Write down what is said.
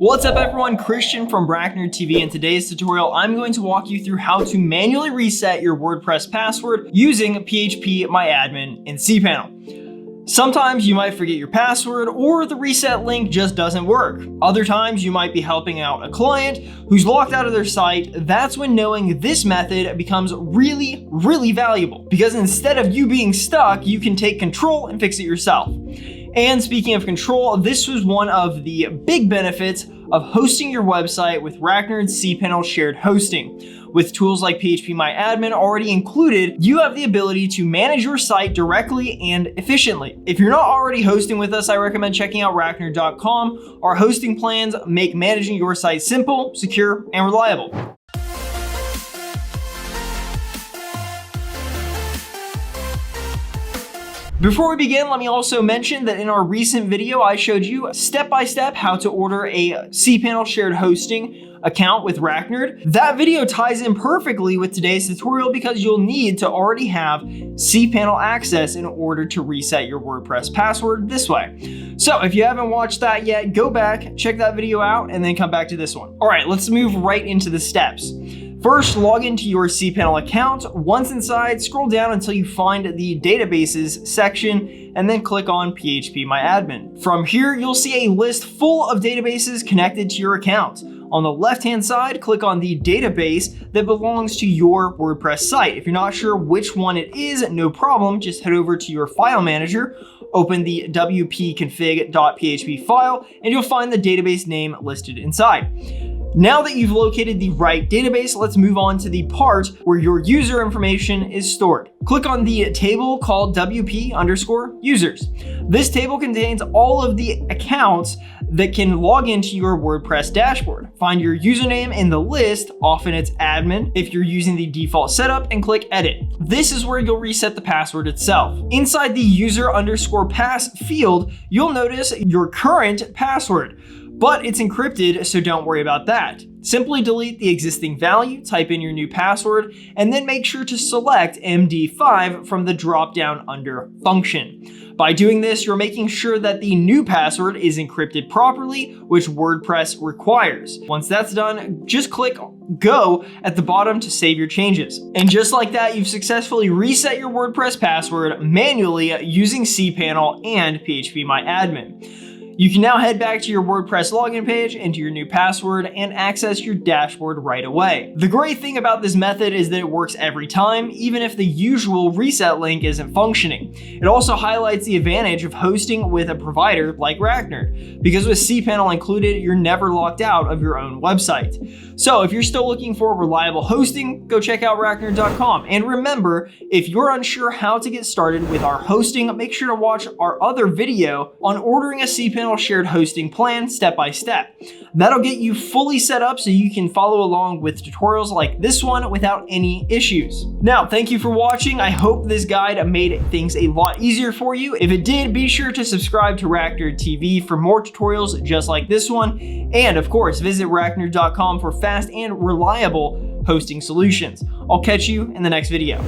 What's up everyone, Christian from RackNerd TV. In today's tutorial, I'm going to walk you through how to manually reset your WordPress password using phpMyAdmin in cPanel. Sometimes you might forget your password or the reset link just doesn't work. Other times you might be helping out a client who's locked out of their site. That's when knowing this method becomes really valuable, because instead of you being stuck, you can take control and fix it yourself. And speaking of control, this was one of the big benefits of hosting your website with RackNerd's cPanel shared hosting. With tools like phpMyAdmin already included, you have the ability to manage your site directly and efficiently. If you're not already hosting with us, I recommend checking out RackNerd.com. Our hosting plans make managing your site simple, secure, and reliable. Before we begin, let me also mention that in our recent video, I showed you step-by-step how to order a cPanel shared hosting account with RackNerd. That video ties in perfectly with today's tutorial because you'll need to already have cPanel access in order to reset your WordPress password this way. So if you haven't watched that yet, go back, check that video out, and then come back to this one. All right, let's move right into the steps. First, log into your cPanel account. Once inside, scroll down until you find the databases section and then click on phpMyAdmin. From here, you'll see a list full of databases connected to your account. On the left-hand side, click on the database that belongs to your WordPress site. If you're not sure which one it is, no problem. Just head over to your file manager, open the wp-config.php file, and you'll find the database name listed inside. Now that you've located the right database, let's move on to the part where your user information is stored. Click on the table called wp_users. This table contains all of the accounts that can log into your WordPress dashboard. Find your username in the list, often it's admin, if you're using the default setup, and click edit. This is where you'll reset the password itself. Inside the user_pass field, you'll notice your current password, but it's encrypted, so don't worry about that. Simply delete the existing value, type in your new password, and then make sure to select MD5 from the drop-down under function. By doing this, you're making sure that the new password is encrypted properly, which WordPress requires. Once that's done, just click Go at the bottom to save your changes. And just like that, you've successfully reset your WordPress password manually using cPanel and phpMyAdmin. You can now head back to your WordPress login page, enter your new password, and access your dashboard right away. The great thing about this method is that it works every time, even if the usual reset link isn't functioning. It also highlights the advantage of hosting with a provider like RackNerd, because with cPanel included, you're never locked out of your own website. So if you're still looking for reliable hosting, go check out RackNerd.com. And remember, if you're unsure how to get started with our hosting, make sure to watch our other video on ordering a cPanel shared hosting plan step by step. That'll get you fully set up so you can follow along with tutorials like this one without any issues. Now, thank you for watching. I hope this guide made things a lot easier for you. If it did, be sure to subscribe to RackNerd TV for more tutorials just like this one. And of course, visit RackNerd.com for fast and reliable hosting solutions. I'll catch you in the next video.